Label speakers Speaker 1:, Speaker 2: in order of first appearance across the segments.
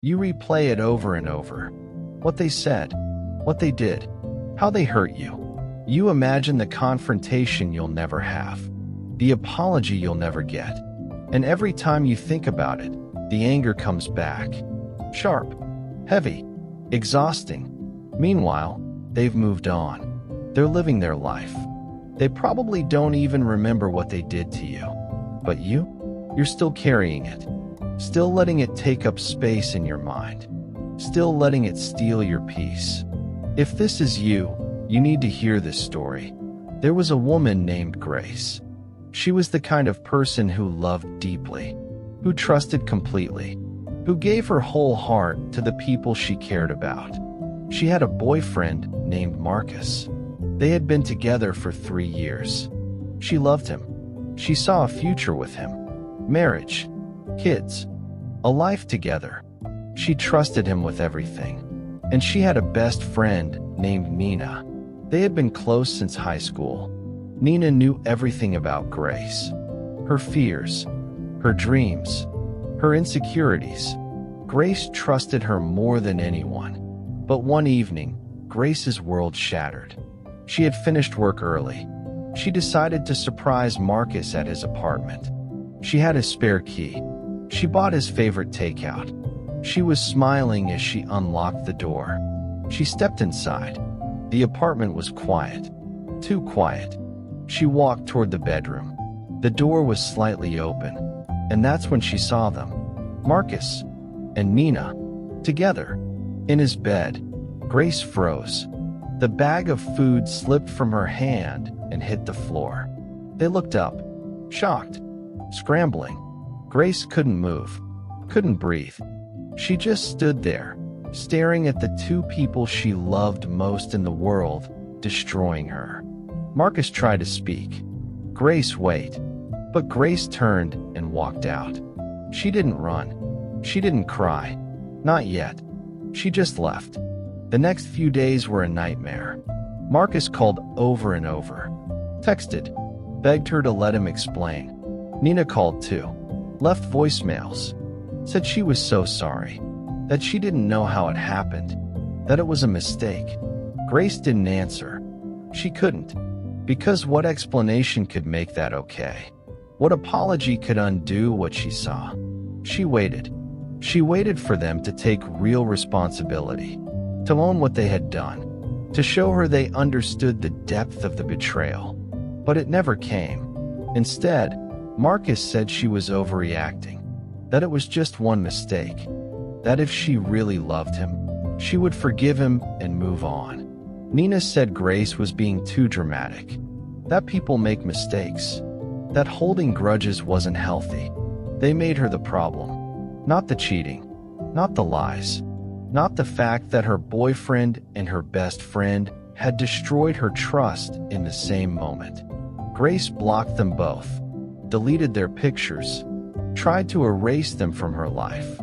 Speaker 1: You replay it over and over. What they said, what they did, how they hurt you. You imagine the confrontation you'll never have, the apology you'll never get. And every time you think about it, the anger comes back. Sharp, heavy, exhausting. Meanwhile, they've moved on. They're living their life. They probably don't even remember what they did to you. But you're still carrying it. Still letting it take up space in your mind. Still letting it steal your peace. If this is you, you need to hear this story. There was a woman named Grace. She was the kind of person who loved deeply, who trusted completely, who gave her whole heart to the people she cared about. She had a boyfriend named Marcus. They had been together for 3 years. She loved him. She saw a future with him. Marriage, kids, a life together. She trusted him with everything. And she had a best friend named Nina. They had been close since high school. Nina knew everything about Grace. Her fears, her dreams, her insecurities. Grace trusted her more than anyone. But one evening, Grace's world shattered. She had finished work early. She decided to surprise Marcus at his apartment. She had a spare key. She bought his favorite takeout. She was smiling as she unlocked the door. She stepped inside. The apartment was quiet. Too quiet. She walked toward the bedroom. The door was slightly open, and that's when she saw them. Marcus and Nina, together. In his bed, Grace froze. The bag of food slipped from her hand and hit the floor. They looked up, shocked, scrambling. Grace couldn't move, couldn't breathe. She just stood there, staring at the two people she loved most in the world, destroying her. Marcus tried to speak. Grace, wait. But Grace turned and walked out. She didn't run. She didn't cry. Not yet. She just left. The next few days were a nightmare. Marcus called over and over. Texted. Begged her to let him explain. Nina called too. Left voicemails. Said she was so sorry. That she didn't know how it happened. That it was a mistake. Grace didn't answer. She couldn't. Because what explanation could make that okay? What apology could undo what she saw? She waited. She waited for them to take real responsibility, to own what they had done, to show her they understood the depth of the betrayal. But it never came. Instead, Marcus said she was overreacting, that it was just one mistake, that if she really loved him, she would forgive him and move on. Nina said Grace was being too dramatic, that people make mistakes, that holding grudges wasn't healthy. They made her the problem, not the cheating, not the lies, not the fact that her boyfriend and her best friend had destroyed her trust in the same moment. Grace blocked them both, deleted their pictures, tried to erase them from her life.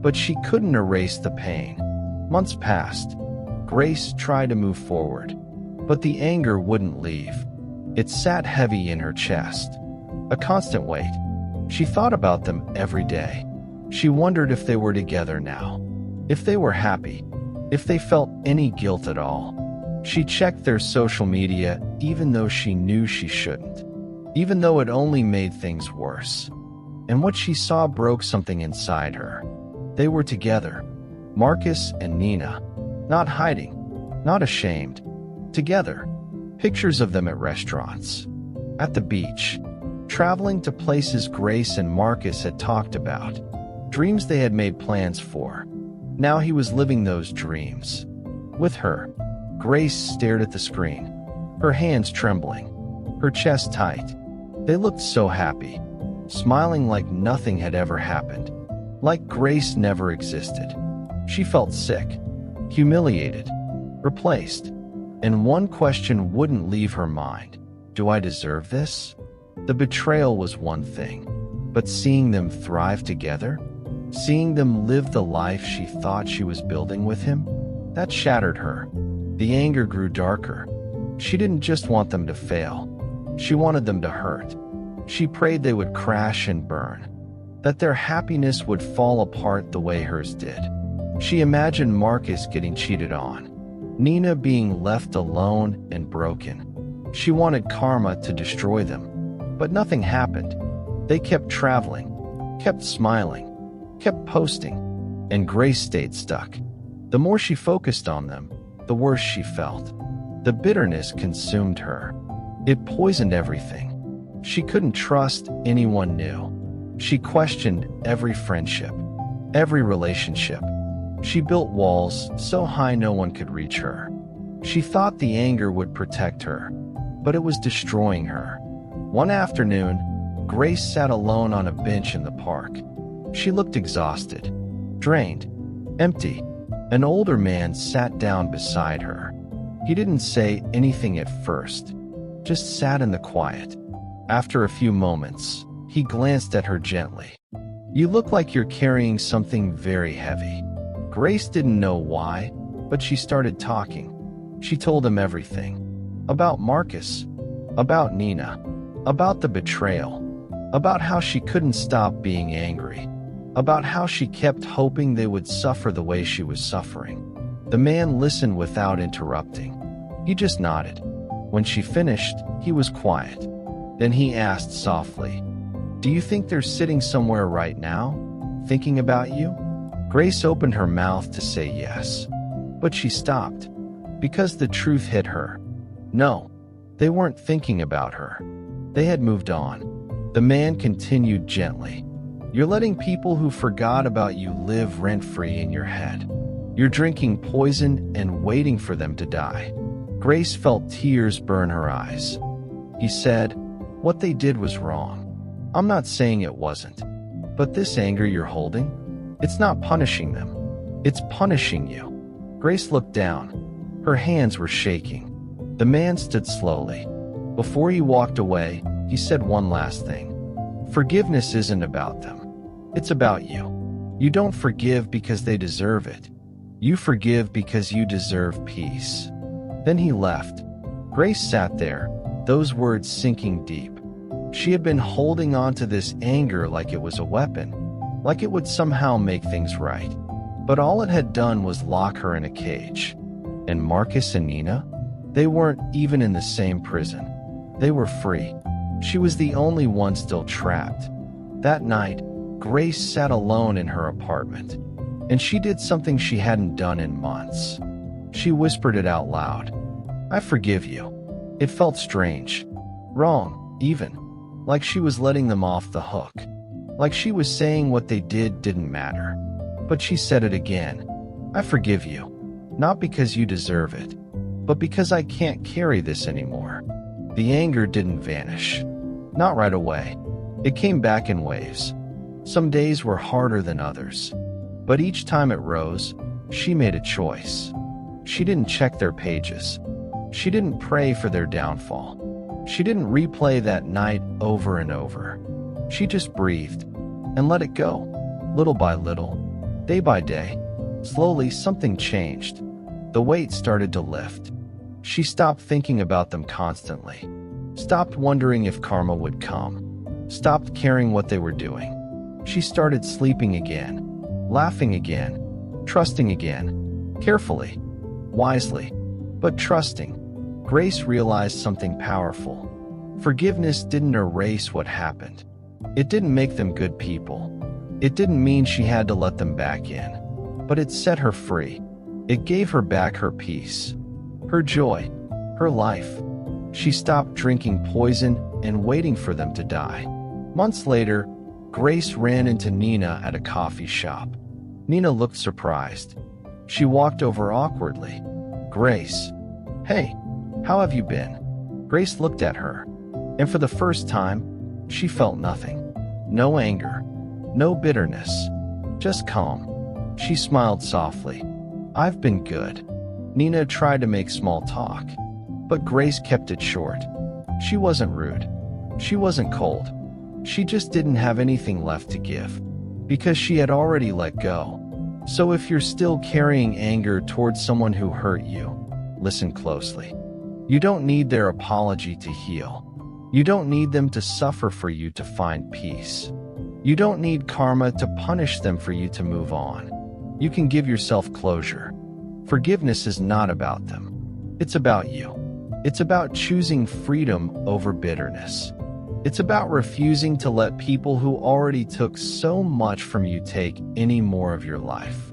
Speaker 1: But she couldn't erase the pain. Months passed. Grace tried to move forward, but the anger wouldn't leave. It sat heavy in her chest, a constant weight. She thought about them every day. She wondered if they were together now, if they were happy, if they felt any guilt at all. She checked their social media even though she knew she shouldn't, even though it only made things worse. And what she saw broke something inside her. They were together, Marcus and Nina, not hiding, not ashamed, together. Pictures of them at restaurants, at the beach, traveling to places Grace and Marcus had talked about, dreams they had made plans for. Now he was living those dreams. With her, Grace stared at the screen, her hands trembling, her chest tight. They looked so happy, smiling like nothing had ever happened, like Grace never existed. She felt sick, humiliated, replaced, and one question wouldn't leave her mind. Do I deserve this? The betrayal was one thing, but seeing them thrive together, seeing them live the life she thought she was building with him, that shattered her. The anger grew darker. She didn't just want them to fail. She wanted them to hurt. She prayed they would crash and burn. that their happiness would fall apart the way hers did. She imagined Marcus getting cheated on, Nina being left alone and broken. She wanted karma to destroy them, but nothing happened. They kept traveling, kept smiling, kept posting, and Grace stayed stuck. The more she focused on them, the worse she felt. The bitterness consumed her. It poisoned everything. She couldn't trust anyone new. She questioned every friendship, every relationship. She built walls so high no one could reach her. She thought the anger would protect her, but it was destroying her. One afternoon, Grace sat alone on a bench in the park. She looked exhausted, drained, empty. An older man sat down beside her. He didn't say anything at first, just sat in the quiet. After a few moments, he glanced at her gently. "You look like you're carrying something very heavy." Grace didn't know why, but she started talking. She told him everything. About Marcus, about Nina, about the betrayal, about how she couldn't stop being angry, about how she kept hoping they would suffer the way she was suffering. The man listened without interrupting. He just nodded. When she finished, he was quiet. Then he asked softly, "Do you think they're sitting somewhere right now, thinking about you?" Grace opened her mouth to say yes, but she stopped, because the truth hit her. No, they weren't thinking about her. They had moved on. The man continued gently. "You're letting people who forgot about you live rent-free in your head. You're drinking poison and waiting for them to die." Grace felt tears burn her eyes. He said, "What they did was wrong. I'm not saying it wasn't. But this anger you're holding, it's not punishing them. It's punishing you." Grace looked down. Her hands were shaking. The man stood slowly. Before he walked away, he said one last thing. "Forgiveness isn't about them. It's about you. You don't forgive because they deserve it. You forgive because you deserve peace." Then he left. Grace sat there, those words sinking deep. She had been holding on to this anger like it was a weapon, like it would somehow make things right. But all it had done was lock her in a cage. And Marcus and Nina? They weren't even in the same prison. They were free. She was the only one still trapped. That night, Grace sat alone in her apartment, and she did something she hadn't done in months. She whispered it out loud. "I forgive you." It felt strange. Wrong, even. Like she was letting them off the hook. Like she was saying what they did didn't matter. But she said it again. "I forgive you. Not because you deserve it, but because I can't carry this anymore." The anger didn't vanish. Not right away. It came back in waves. Some days were harder than others. But each time it rose, she made a choice. She didn't check their pages. She didn't pray for their downfall. She didn't replay that night over and over. She just breathed and let it go. Little by little, day by day, slowly something changed. The weight started to lift. She stopped thinking about them constantly. Stopped wondering if karma would come. Stopped caring what they were doing. She started sleeping again, laughing again, trusting again, carefully, wisely, but trusting. Grace realized something powerful. Forgiveness didn't erase what happened. It didn't make them good people. It didn't mean she had to let them back in. But it set her free. It gave her back her peace, her joy, her life. She stopped drinking poison and waiting for them to die. Months later, Grace ran into Nina at a coffee shop. Nina looked surprised. She walked over awkwardly. "Grace. Hey, how have you been?" Grace looked at her, and for the first time, she felt nothing. No anger, no bitterness, just calm. She smiled softly. "I've been good." Nina tried to make small talk, but Grace kept it short. She wasn't rude. She wasn't cold. She just didn't have anything left to give, because she had already let go. So if you're still carrying anger towards someone who hurt you, listen closely. You don't need their apology to heal. You don't need them to suffer for you to find peace. You don't need karma to punish them for you to move on. You can give yourself closure. Forgiveness is not about them. It's about you. It's about choosing freedom over bitterness. It's about refusing to let people who already took so much from you take any more of your life.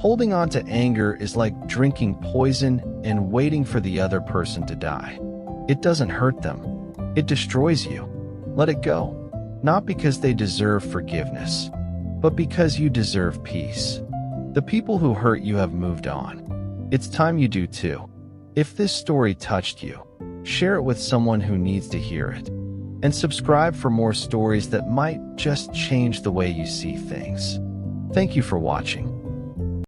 Speaker 1: Holding on to anger is like drinking poison and waiting for the other person to die. It doesn't hurt them. It destroys you. Let it go. Not because they deserve forgiveness, but because you deserve peace. The people who hurt you have moved on. It's time you do too. If this story touched you, share it with someone who needs to hear it. And subscribe for more stories that might just change the way you see things. Thank you for watching.